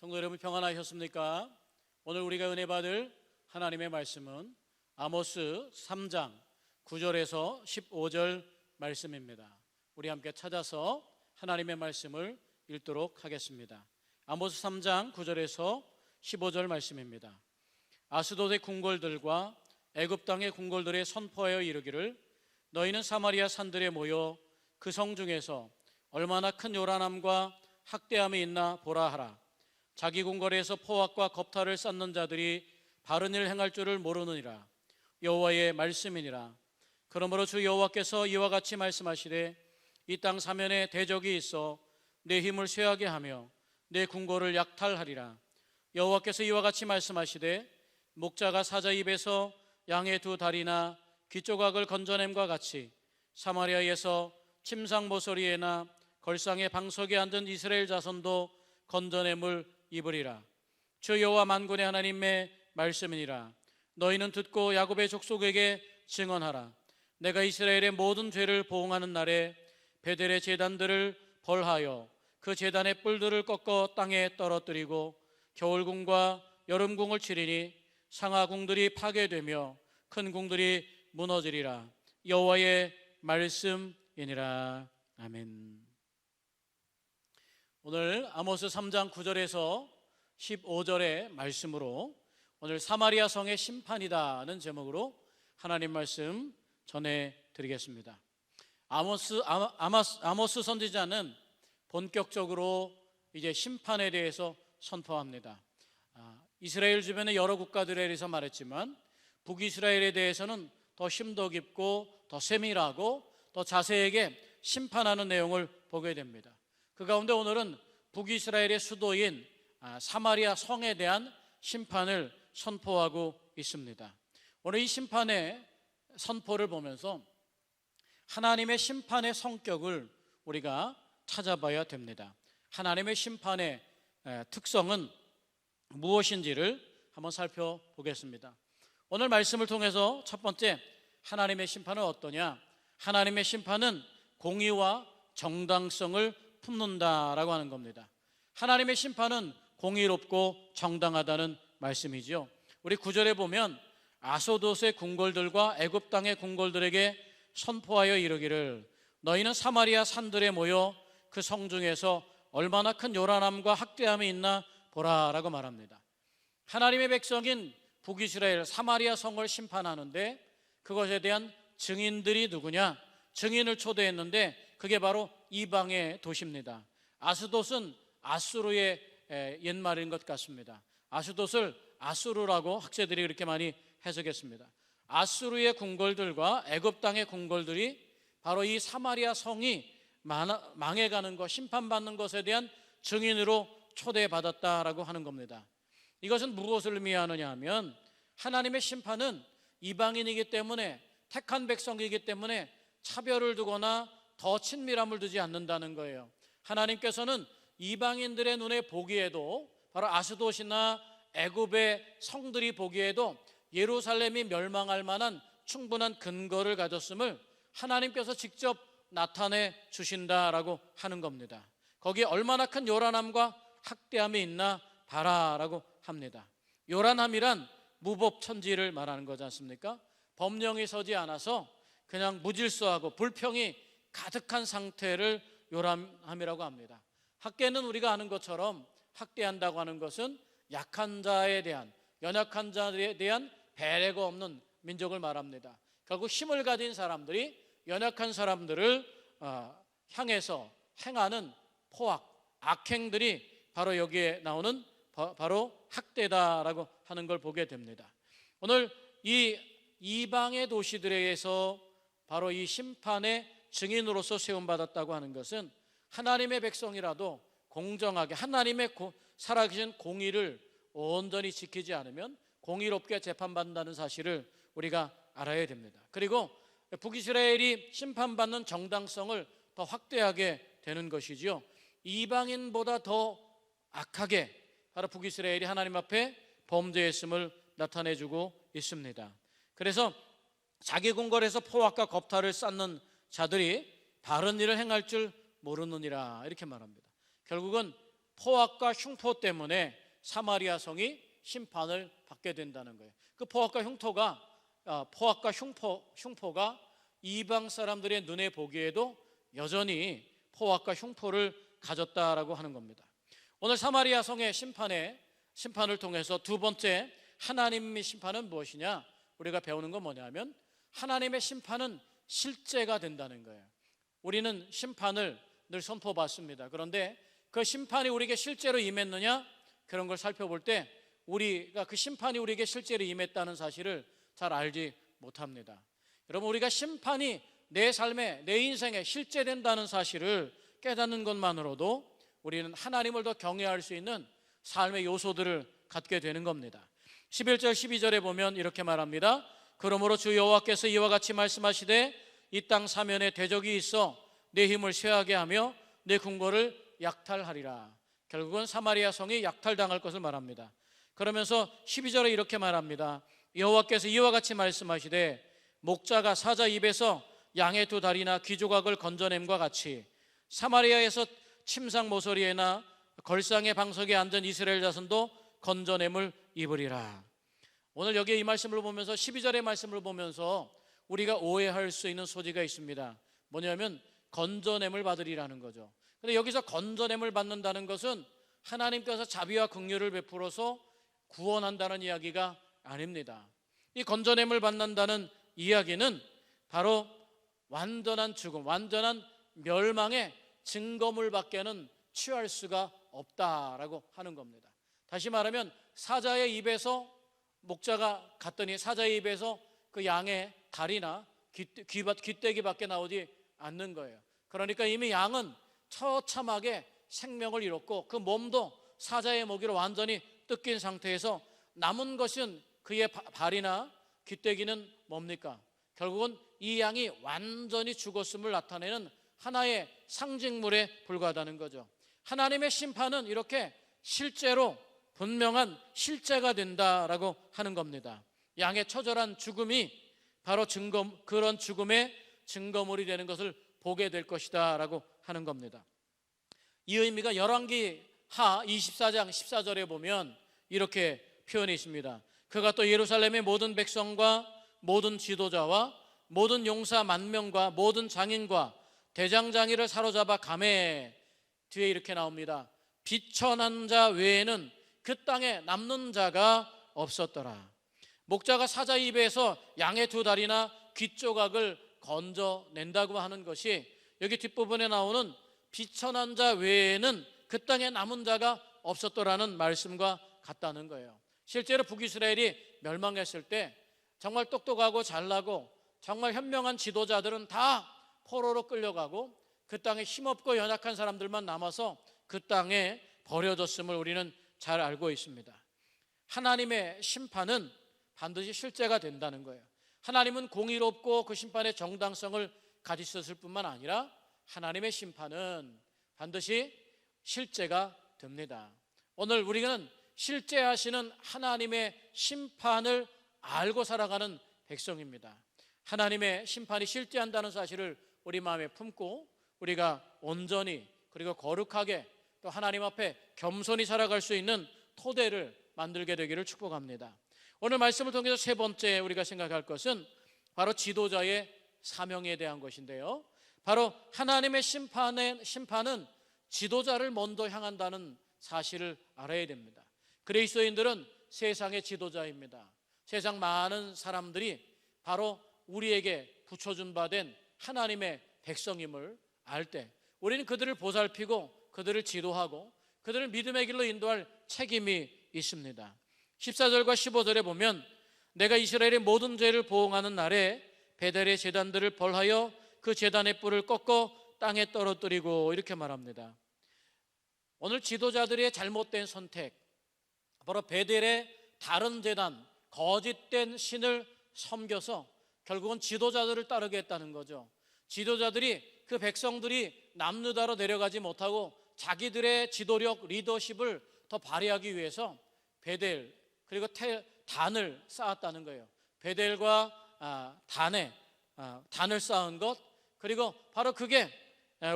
성도 여러분, 평안하셨습니까? 오늘 우리가 은혜 받을 하나님의 말씀은 아모스 3장 9절에서 15절 말씀입니다. 우리 함께 찾아서 하나님의 말씀을 읽도록 하겠습니다. 아모스 3장 9절에서 15절 말씀입니다. 아스돗의 궁궐들과 애굽 땅의 궁궐들에 선포하여 이르기를, 너희는 사마리아 산들에 모여 그 성 중에서 얼마나 큰 요란함과 학대함이 있나 보라 하라. 자기 궁궐에서 포악과 겁탈을 쌓는 자들이 바른 일 행할 줄을 모르느니라. 여호와의 말씀이니라. 그러므로 주 여호와께서 이와 같이 말씀하시되, 이 땅 사면에 대적이 있어 내 힘을 쇠하게 하며 내 궁궐을 약탈하리라. 여호와께서 이와 같이 말씀하시되, 목자가 사자 입에서 양의 두 다리나 귀조각을 건져냄과 같이 사마리아에서 침상 모서리에나 걸상의 방석에 앉은 이스라엘 자손도 건져냄을 입으리라. 주 여호와 만군의 하나님의 말씀이니라. 너희는 듣고 야곱의 족속에게 증언하라. 내가 이스라엘의 모든 죄를 보응하는 날에 베델의 제단들을 벌하여 그 제단의 뿔들을 꺾어 땅에 떨어뜨리고 겨울궁과 여름궁을 치리니 상하궁들이 파괴되며 큰 궁들이 무너지리라. 여호와의 말씀이니라. 아멘. 오늘 아모스 3장 9절에서 15절의 말씀으로 오늘 사마리아 성의 심판이다는 제목으로 하나님 말씀 전해드리겠습니다. 아모스 선지자는 본격적으로 이제 심판에 대해서 선포합니다. 이스라엘 주변의 여러 국가들에 대해서 말했지만 북이스라엘에 대해서는 더 심도 깊고 더 세밀하고 더 자세하게 심판하는 내용을 보게 됩니다. 그 가운데 오늘은 북이스라엘의 수도인 사마리아 성에 대한 심판을 선포하고 있습니다. 오늘 이 심판의 선포를 보면서 하나님의 심판의 성격을 우리가 찾아봐야 됩니다. 하나님의 심판의 특성은 무엇인지를 한번 살펴보겠습니다. 오늘 말씀을 통해서 첫 번째, 하나님의 심판은 어떠냐? 하나님의 심판은 공의와 정당성을 품는다라고 하는 겁니다. 하나님의 심판은 공의롭고 정당하다는 말씀이죠. 우리 9절에 보면 아소돗의 궁궐들과 애굽 땅의 궁궐들에게 선포하여 이르기를 너희는 사마리아 산들에 모여 그 성 중에서 얼마나 큰 요란함과 학대함이 있나 보라라고 말합니다. 하나님의 백성인 북이스라엘 사마리아 성을 심판하는데 그것에 대한 증인들이 누구냐? 증인을 초대했는데 그게 바로 이방의 도시입니다. 아스돗은 아수르의 옛말인 것 같습니다. 아스돗을 아수르라고 학자들이 그렇게 많이 해석했습니다. 아수르의 궁궐들과 애굽 땅의 궁궐들이 바로 이 사마리아 성이 망해가는 것, 심판받는 것에 대한 증인으로 초대받았다라고 하는 겁니다. 이것은 무엇을 의미하느냐 하면 하나님의 심판은 이방인이기 때문에, 택한 백성이기 때문에 차별을 두거나 더 친밀함을 두지 않는다는 거예요. 하나님께서는 이방인들의 눈에 보기에도, 바로 아스돗이나 애굽의 성들이 보기에도 예루살렘이 멸망할 만한 충분한 근거를 가졌음을 하나님께서 직접 나타내 주신다라고 하는 겁니다. 거기에 얼마나 큰 요란함과 학대함이 있나 봐라라고 합니다. 요란함이란 무법천지를 말하는 거지 않습니까? 법령이 서지 않아서 그냥 무질서하고 불평이 가득한 상태를 요란함이라고 합니다. 학대는 우리가 아는 것처럼 학대한다고 하는 것은 약한 자에 대한, 연약한 자에 대한 배려가 없는 민족을 말합니다. 결국 힘을 가진 사람들이 연약한 사람들을 향해서 행하는 포악, 악행들이 바로 여기에 나오는 바로 학대다라고 하는 걸 보게 됩니다. 오늘 이 이방의 도시들에게서 바로 이 심판의 증인으로서 세움받았다고 하는 것은 하나님의 백성이라도 공정하게 하나님의 살아계신 공의를 온전히 지키지 않으면 공의롭게 재판받는다는 사실을 우리가 알아야 됩니다. 그리고 북이스라엘이 심판받는 정당성을 더 확대하게 되는 것이지요. 이방인보다 더 악하게 바로 북이스라엘이 하나님 앞에 범죄했음을 나타내주고 있습니다. 그래서 자기 궁궐에서 포악과 겁탈을 쌓는 자들이 바른 일을 행할 줄 모르느니라 이렇게 말합니다. 결국은 포악과 흉포 때문에 사마리아 성이 심판을 받게 된다는 거예요. 그 포악과 흉포가 이방 사람들의 눈에 보기에도 여전히 포악과 흉포를 가졌다라고 하는 겁니다. 오늘 사마리아 성의 심판을 통해서 두 번째 하나님의 심판은 무엇이냐? 우리가 배우는 건 뭐냐면 하나님의 심판은 실제가 된다는 거예요. 우리는 심판을 늘 선포받습니다. 그런데 그 심판이 우리에게 실제로 임했느냐? 그런 걸 살펴볼 때 우리가 그 심판이 우리에게 실제로 임했다는 사실을 잘 알지 못합니다. 여러분, 우리가 심판이 내 삶에, 내 인생에 실제된다는 사실을 깨닫는 것만으로도 우리는 하나님을 더 경외할 수 있는 삶의 요소들을 갖게 되는 겁니다. 11절 12절에 보면 이렇게 말합니다. 그러므로 주 여호와께서 이와 같이 말씀하시되 이 땅 사면에 대적이 있어 내 힘을 쇠하게 하며 내 궁궐을 약탈하리라. 결국은 사마리아 성이 약탈당할 것을 말합니다. 그러면서 12절에 이렇게 말합니다. 여호와께서 이와 같이 말씀하시되 목자가 사자 입에서 양의 두 다리나 귀조각을 건져냄과 같이 사마리아에서 침상 모서리에나 걸상의 방석에 앉은 이스라엘 자손도 건져냄을 입으리라. 오늘 여기에 이 말씀을 보면서 12절의 말씀을 보면서 우리가 오해할 수 있는 소지가 있습니다. 뭐냐면 건져냄을 받으리라는 거죠. 근데 여기서 건져냄을 받는다는 것은 하나님께서 자비와 긍휼을 베풀어서 구원한다는 이야기가 아닙니다. 이 건져냄을 받는다는 이야기는 바로 완전한 죽음, 완전한 멸망의 증거물밖에는 취할 수가 없다라고 하는 겁니다. 다시 말하면 사자의 입에서 목자가 갔더니 사자의 입에서 그 양의 다리나 귀때기밖에 나오지 않는 거예요. 그러니까 이미 양은 처참하게 생명을 잃었고 그 몸도 사자의 먹이로 완전히 뜯긴 상태에서 남은 것은 그의 발이나 귀때기는 뭡니까? 결국은 이 양이 완전히 죽었음을 나타내는 하나의 상징물에 불과하다는 거죠. 하나님의 심판은 이렇게 실제로 분명한 실제가 된다라고 하는 겁니다. 양의 처절한 죽음이 바로 그런 죽음의 증거물이 되는 것을 보게 될 것이다 라고 하는 겁니다. 이 의미가 열왕기 하 24장 14절에 보면 이렇게 표현이 있습니다. 그가 또 예루살렘의 모든 백성과 모든 지도자와 모든 용사 만명과 모든 장인과 대장장이를 사로잡아 가매, 뒤에 이렇게 나옵니다. 비천한 자 외에는 그 땅에 남는 자가 없었더라. 목자가 사자 입에서 양의 두 다리나 귀 조각을 건져낸다고 하는 것이 여기 뒷부분에 나오는 비천한 자 외에는 그 땅에 남은 자가 없었더라는 말씀과 같다는 거예요. 실제로 북이스라엘이 멸망했을 때 정말 똑똑하고 잘나고 정말 현명한 지도자들은 다 포로로 끌려가고 그 땅에 힘없고 연약한 사람들만 남아서 그 땅에 버려졌음을 우리는 잘 알고 있습니다. 하나님의 심판은 반드시 실제가 된다는 거예요. 하나님은 공의롭고 그 심판의 정당성을 가지셨을 뿐만 아니라 하나님의 심판은 반드시 실제가 됩니다. 오늘 우리는 실제하시는 하나님의 심판을 알고 살아가는 백성입니다. 하나님의 심판이 실제한다는 사실을 우리 마음에 품고 우리가 온전히 그리고 거룩하게 또 하나님 앞에 겸손히 살아갈 수 있는 토대를 만들게 되기를 축복합니다. 오늘 말씀을 통해서 세 번째 우리가 생각할 것은 바로 지도자의 사명에 대한 것인데요, 바로 하나님의 심판은 지도자를 먼저 향한다는 사실을 알아야 됩니다. 그리스도인들은 세상의 지도자입니다. 세상 많은 사람들이 바로 우리에게 붙여준 바 된 하나님의 백성임을 알 때 우리는 그들을 보살피고 그들을 지도하고 그들을 믿음의 길로 인도할 책임이 있습니다. 14절과 15절에 보면 내가 이스라엘의 모든 죄를 보응하는 날에 베델의 제단들을 벌하여 그 제단의 뿔을 꺾어 땅에 떨어뜨리고, 이렇게 말합니다. 오늘 지도자들의 잘못된 선택, 바로 베델의 다른 제단, 거짓된 신을 섬겨서 결국은 지도자들을 따르게 했다는 거죠. 지도자들이 그 백성들이 남유다로 내려가지 못하고 자기들의 지도력, 리더십을 더 발휘하기 위해서 베델 그리고 단을 쌓았다는 거예요. 베델과 단을 쌓은 것, 그리고 바로 그게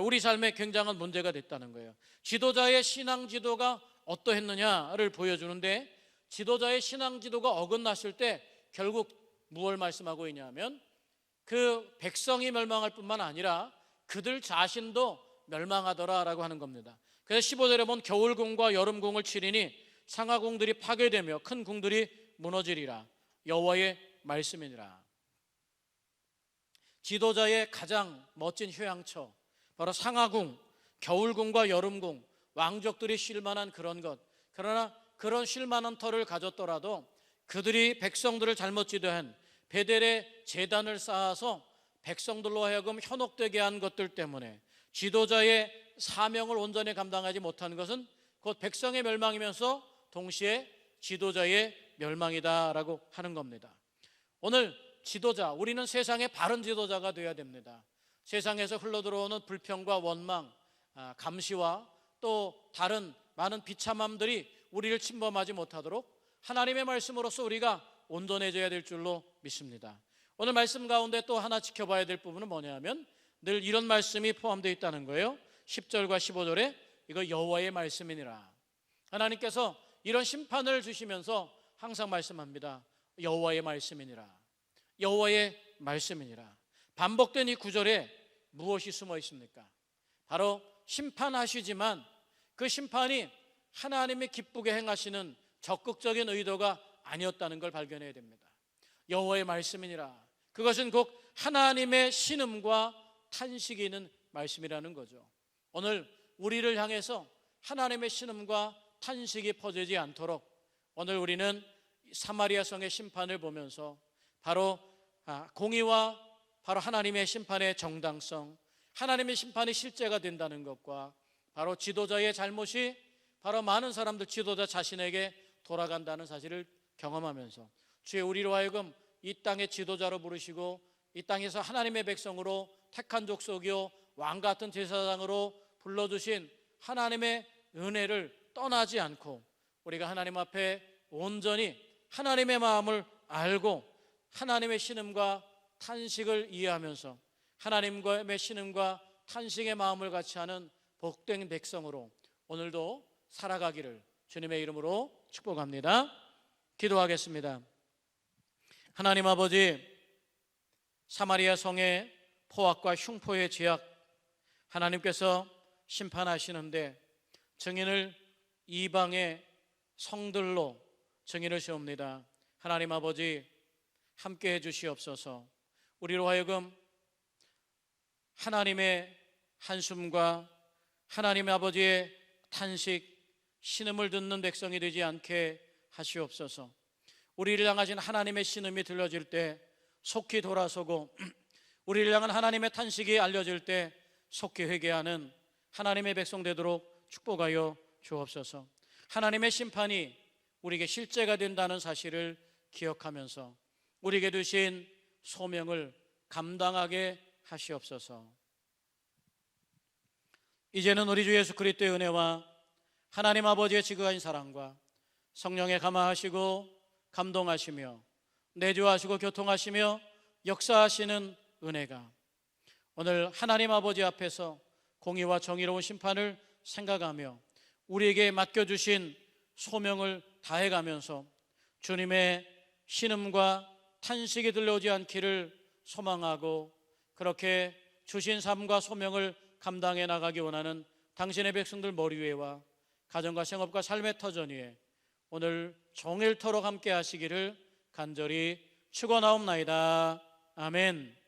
우리 삶에 굉장한 문제가 됐다는 거예요. 지도자의 신앙 지도가 어떠했느냐를 보여주는데, 지도자의 신앙 지도가 어긋났을 때 결국 무엇을 말씀하고 있냐면 그 백성이 멸망할 뿐만 아니라 그들 자신도 멸망하더라라고 하는 겁니다. 그래서 15절에 보면 겨울궁과 여름궁을 치리니 상하궁들이 파괴되며 큰 궁들이 무너지리라. 여호와의 말씀이니라. 지도자의 가장 멋진 휴양처, 바로 상하궁, 겨울궁과 여름궁, 왕족들이 쉴 만한 그런 것. 그러나 그런 쉴 만한 터를 가졌더라도 그들이 백성들을 잘못 지도한 베델의 제단을 쌓아서 백성들로 하여금 현혹되게 한 것들 때문에 지도자의 사명을 온전히 감당하지 못한 것은 곧 백성의 멸망이면서 동시에 지도자의 멸망이다라고 하는 겁니다. 오늘 지도자, 우리는 세상의 바른 지도자가 되어야 됩니다. 세상에서 흘러들어오는 불평과 원망, 감시와 또 다른 많은 비참함들이 우리를 침범하지 못하도록 하나님의 말씀으로서 우리가 온전해져야 될 줄로 믿습니다. 오늘 말씀 가운데 또 하나 지켜봐야 될 부분은 뭐냐면 늘 이런 말씀이 포함되어 있다는 거예요. 10절과 15절에 이거 여호와의 말씀이니라. 하나님께서 이런 심판을 주시면서 항상 말씀합니다. 여호와의 말씀이니라. 여호와의 말씀이니라. 반복된 이 구절에 무엇이 숨어 있습니까? 바로 심판하시지만 그 심판이 하나님이 기쁘게 행하시는 적극적인 의도가 아니었다는 걸 발견해야 됩니다. 여호와의 말씀이니라. 그것은 곧 하나님의 신음과 탄식이 있는 말씀이라는 거죠. 오늘 우리를 향해서 하나님의 신음과 탄식이 퍼지지 않도록 오늘 우리는 사마리아 성의 심판을 보면서 바로 공의와 바로 하나님의 심판의 정당성, 하나님의 심판이 실제가 된다는 것과 바로 지도자의 잘못이 바로 많은 사람들, 지도자 자신에게 돌아간다는 사실을 경험하면서 주의 우리로 하여금 이 땅의 지도자로 부르시고 이 땅에서 하나님의 백성으로 택한 족속이요 왕 같은 제사장으로 불러주신 하나님의 은혜를 떠나지 않고 우리가 하나님 앞에 온전히 하나님의 마음을 알고 하나님의 신음과 탄식을 이해하면서 하나님의 신음과 탄식의 마음을 같이 하는 복된 백성으로 오늘도 살아가기를 주님의 이름으로 축복합니다. 기도하겠습니다. 하나님 아버지, 사마리아 성의 포악과 흉포의 죄악 하나님께서 심판하시는데 증인을 이방의 성들로 증인을 세웁니다. 하나님 아버지, 함께 해 주시옵소서. 우리로 하여금 하나님의 한숨과 하나님 아버지의 탄식, 신음을 듣는 백성이 되지 않게 하시옵소서. 우리를 향하신 하나님의 신음이 들려질 때 속히 돌아서고 우리를 향한 하나님의 탄식이 알려질 때 속히 회개하는 하나님의 백성 되도록 축복하여 주옵소서. 하나님의 심판이 우리에게 실제가 된다는 사실을 기억하면서 우리에게 주신 소명을 감당하게 하시옵소서. 이제는 우리 주 예수 그리스도의 은혜와 하나님 아버지의 지극한 사랑과 성령의 감화하시고 감동하시며 내주하시고 교통하시며 역사하시는 은혜가 오늘 하나님 아버지 앞에서 공의와 정의로운 심판을 생각하며 우리에게 맡겨주신 소명을 다해가면서 주님의 신음과 탄식이 들려오지 않기를 소망하고 그렇게 주신 삶과 소명을 감당해 나가기 원하는 당신의 백성들 머리 위에와 가정과 생업과 삶의 터전 위에 오늘 종일토록 함께 하시기를 간절히 축원하옵나이다. 아멘.